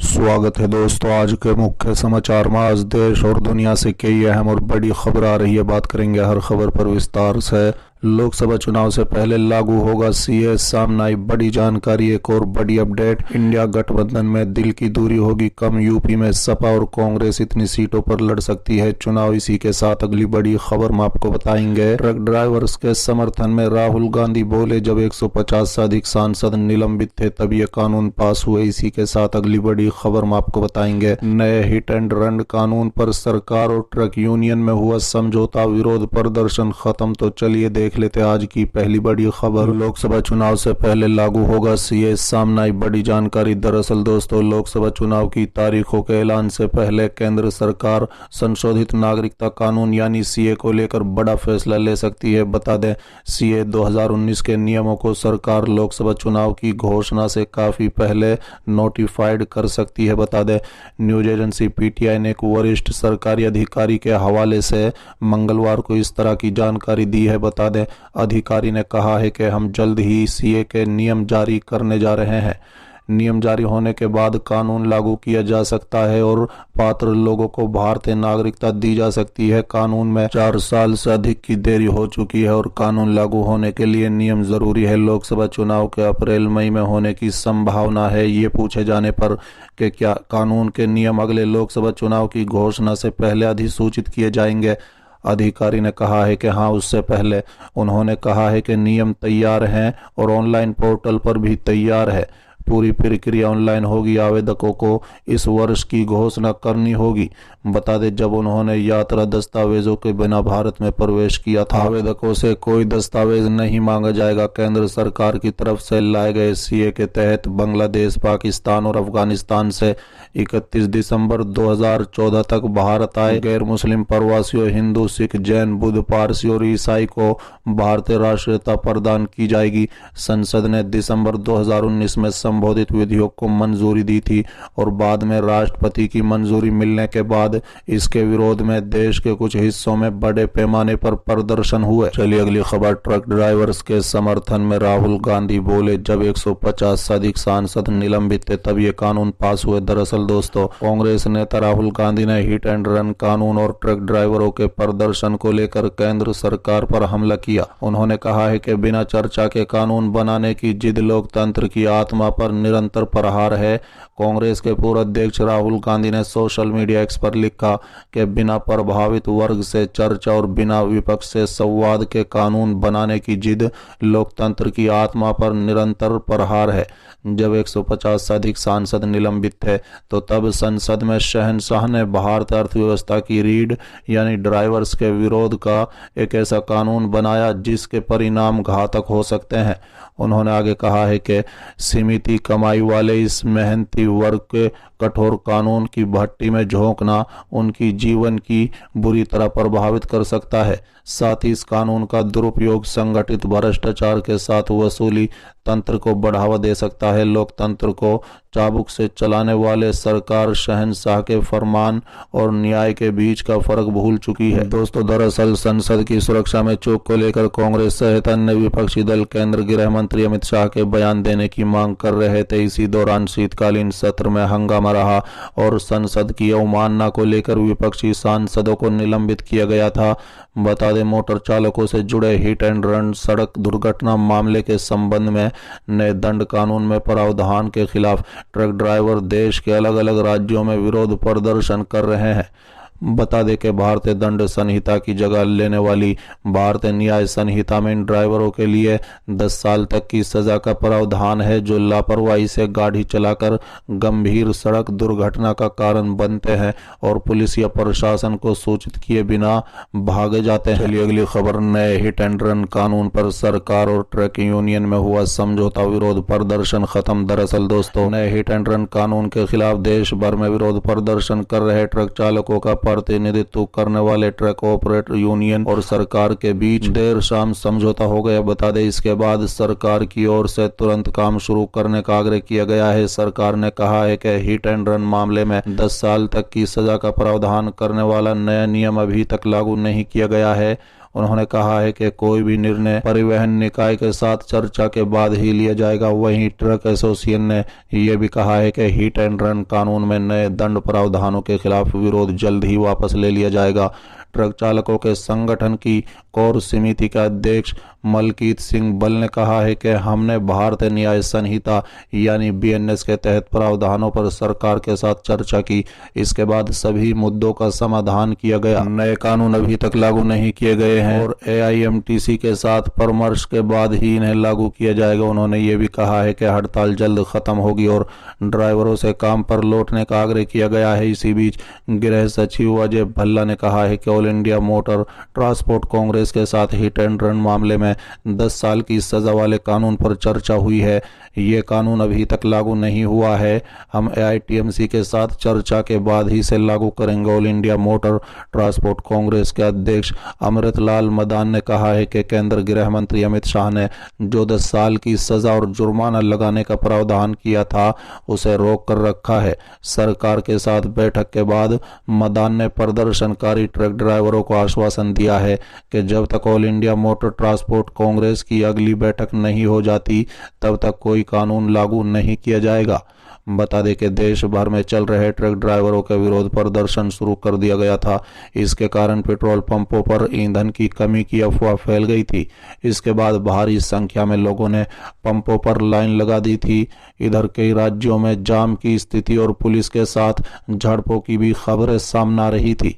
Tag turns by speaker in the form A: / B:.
A: स्वागत है दोस्तों। आज के मुख्य समाचार में आज देश और दुनिया से कई अहम और बड़ी खबर आ रही है। बात करेंगे हर खबर पर विस्तार से। लोकसभा चुनाव से पहले लागू होगा सीए, सामने आई बड़ी जानकारी। एक और बड़ी अपडेट, इंडिया गठबंधन में दिल की दूरी होगी कम। यूपी में सपा और कांग्रेस इतनी सीटों पर लड़ सकती है चुनाव। इसी के साथ अगली बड़ी खबर हम आपको बताएंगे। ट्रक ड्राइवर्स के समर्थन में राहुल गांधी बोले, जब 150 से अधिक सांसद निलंबित थे तब ये कानून पास हुए। इसी के साथ अगली बड़ी खबर हम आपको बताएंगे। नए हिट एंड रन कानून पर सरकार और ट्रक यूनियन में हुआ समझौता, विरोध प्रदर्शन खत्म। तो चलिए देख लेते आज की पहली बड़ी खबर। लोकसभा चुनाव से पहले लागू होगा सीए, सामने आई बड़ी जानकारी। दरअसल दोस्तों, लोकसभा चुनाव की तारीखों के ऐलान से पहले केंद्र सरकार संशोधित नागरिकता कानून यानी सीए को लेकर बड़ा फैसला ले सकती है। बता दें, सीए 2019 के नियमों को सरकार लोकसभा चुनाव की घोषणा से काफी पहले नोटिफाइड कर सकती है। बता दें, न्यूज एजेंसी पीटीआई ने एक वरिष्ठ सरकारी अधिकारी के हवाले से मंगलवार को इस तरह की जानकारी दी है। बता दें, अधिकारी ने कहा है कि हम जल्द ही सीए के नियम जारी करने जा रहे हैं। नियम जारी होने के बाद कानून लागू किया जा सकता है और पात्र लोगों को भारतीय नागरिकता दी जा सकती है। कानून में 4 साल से अधिक की देरी हो चुकी है और कानून लागू होने के लिए नियम जरूरी है। लोकसभा चुनाव के अप्रैल मई में होने की संभावना है। ये पूछे जाने पर कि क्या कानून के नियम अगले लोकसभा चुनाव की घोषणा से पहले अधिसूचित किए जाएंगे, अधिकारी ने कहा है कि हाँ, उससे पहले। उन्होंने कहा है कि नियम तैयार हैं और ऑनलाइन पोर्टल पर भी तैयार है। पूरी प्रक्रिया ऑनलाइन होगी। आवेदकों को इस वर्ष की घोषणा करनी होगी। बता दें, जब उन्होंने यात्रा दस्तावेजों के बिना भारत में प्रवेश किया था, आवेदकों से कोई दस्तावेज नहीं मांगा जाएगा। केंद्र सरकार की तरफ से लाए गए सीए के तहत बांग्लादेश, पाकिस्तान और अफगानिस्तान से 31 दिसंबर 2014 तक भारत आए गैर मुस्लिम प्रवासियों, हिंदू, सिख, जैन, बुद्ध, पारसी और ईसाई को भारतीय राष्ट्रीयता प्रदान की जाएगी। संसद ने दिसंबर 2019 में संबोधित विधेयक को मंजूरी दी थी और बाद में राष्ट्रपति की मंजूरी मिलने के बाद इसके विरोध में देश के कुछ हिस्सों में बड़े पैमाने पर प्रदर्शन हुए। चलिए अगली खबर। ट्रक ड्राइवर्स के समर्थन में राहुल गांधी बोले, जब 150 से अधिक सांसद निलंबित थे तब ये कानून पास हुए। दरअसल दोस्तों, कांग्रेस नेता राहुल गांधी ने हिट एंड रन कानून और ट्रक ड्राइवरों के प्रदर्शन को लेकर केंद्र सरकार पर हमला किया। उन्होंने कहा है कि बिना चर्चा के कानून बनाने की जिद लोकतंत्र की आत्मा पर निरंतर प्रहार है। कांग्रेस के पूर्व अध्यक्ष राहुल गांधी ने सोशल मीडिया एक्स पर लिखा कि बिना प्रभावित वर्ग से चर्चा और बिना विपक्ष से संवाद के कानून बनाने की जिद लोकतंत्र की आत्मा पर निरंतर प्रहार है। जब 150 से अधिक सांसद निलंबित थे तो तब संसद में शहंशाह ने भारतीय अर्थव्यवस्था की रीढ़ यानी ड्राइवर्स के विरोध का एक ऐसा कानून बनाया जिसके परिणाम घातक हो सकते हैं। उन्होंने आगे कहा है कि सीमित कमाई वाले इस मेहनती वर्ग के कठोर कानून की भट्टी में झोंकना उनकी जीवन की बुरी तरह प्रभावित कर सकता है। साथ ही इस कानून का दुरुपयोग संगठित भ्रष्टाचार के साथ वसूली तंत्र को बढ़ावा दे सकता है। लोकतंत्र को चाबुक से चलाने वाले सरकार शहंशाह के फरमान और न्याय के बीच का फर्क भूल चुकी है। दोस्तों, दरअसल संसद की सुरक्षा में चूक को लेकर कांग्रेस सहित अन्य विपक्षी दल केंद्र गृह मंत्री अमित शाह के बयान देने की मांग कर रहे थे। इसी दौरान शीतकालीन सत्र में हंगामा रहा और संसद की अवमानना को लेकर विपक्षी सांसदों को निलंबित किया गया था। बता दें, मोटर चालकों से जुड़े हिट एंड रन सड़क दुर्घटना मामले के संबंध में नए दंड कानून में प्रावधान के खिलाफ ट्रक ड्राइवर देश के अलग अलग राज्यों में विरोध प्रदर्शन कर रहे हैं। बता दें कि भारतीय दंड संहिता की जगह लेने वाली भारतीय न्याय संहिता में इन ड्राइवरों के लिए 10 साल तक की सजा का प्रावधान है जो लापरवाही से गाड़ी चलाकर गंभीर सड़क दुर्घटना का कारण बनते हैं और पुलिस या प्रशासन को सूचित किए बिना भागे जाते हैं। चलिए अगली खबर। नए हिट एंड रन कानून पर सरकार और ट्रक यूनियन में हुआ समझौता, विरोध प्रदर्शन खत्म। दरअसल दोस्तों, नए हिट एंड रन कानून के खिलाफ देश भर में विरोध प्रदर्शन कर रहे ट्रक चालकों का प्रतिनिधित्व करने वाले ट्रक ऑपरेटर यूनियन और सरकार के बीच देर शाम समझौता हो गया। बता दें, इसके बाद सरकार की ओर से तुरंत काम शुरू करने का आग्रह किया गया है। सरकार ने कहा है कि हिट एंड रन मामले में 10 साल तक की सजा का प्रावधान करने वाला नया नियम अभी तक लागू नहीं किया गया है। उन्होंने कहा है कि कोई भी निर्णय परिवहन निकाय के साथ चर्चा के बाद ही लिया जाएगा। वहीं ट्रक एसोसिएशन ने यह भी कहा है कि हिट एंड रन कानून में नए दंड प्रावधानों के खिलाफ विरोध जल्द ही वापस ले लिया जाएगा। ट्रक चालकों के संगठन की कोर समिति के अध्यक्ष मलकीत सिंह बल ने कहा है कि हमने भारतीय न्याय संहिता यानी बीएनएस के तहत प्रावधानों पर सरकार के साथ चर्चा की। इसके बाद सभी मुद्दों का समाधान किया गया। नए कानून अभी तक लागू नहीं किए गए हैं और एआईएमटीसी के साथ परामर्श के बाद ही इन्हें लागू किया जाएगा। उन्होंने ये भी कहा है कि हड़ताल जल्द खत्म होगी और ड्राइवरों से काम पर लौटने का आग्रह किया गया है। इसी बीच गृह सचिव अजय भल्ला ने कहा है कि all India motor transport Congress के साथ हिट एंड रन मामले में 10 साल की सजा वाले कानून पर चर्चा हुई है। ये कानून अभी तक लागू नहीं हुआ है। हम एआईटीएमसी के साथ चर्चा के बाद ही इसे लागू करेंगे। All India motor transport Congress के अध्यक्ष अमृतलाल मदान ने कहा है कि केंद्र गृह मंत्री अमित शाह ने जो 10 साल की सजा और जुर्माना लगाने का प्रावधान किया था उसे रोक कर रखा है। सरकार के साथ बैठक के बाद मदान ने प्रदर्शनकारी ट्रक ड्राइवरों को आश्वासन दिया है कि जब तक all India motor transport Congress की अगली बैठक नहीं हो जाती तब तक कोई कानून लागू नहीं किया जाएगा। बता दें कि देश भर में चल रहे ट्रक ड्राइवरों के विरोध प्रदर्शन शुरू कर दिया गया था। इसके कारण पेट्रोल पंपों पर ईंधन की कमी की अफवाह फैल गई थी। इसके बाद भारी संख्या में लोगों ने पंपों पर लाइन लगा दी थी। इधर कई राज्यों में जाम की स्थिति और पुलिस के साथ झड़पों की भी खबरें सामने आ रही थी।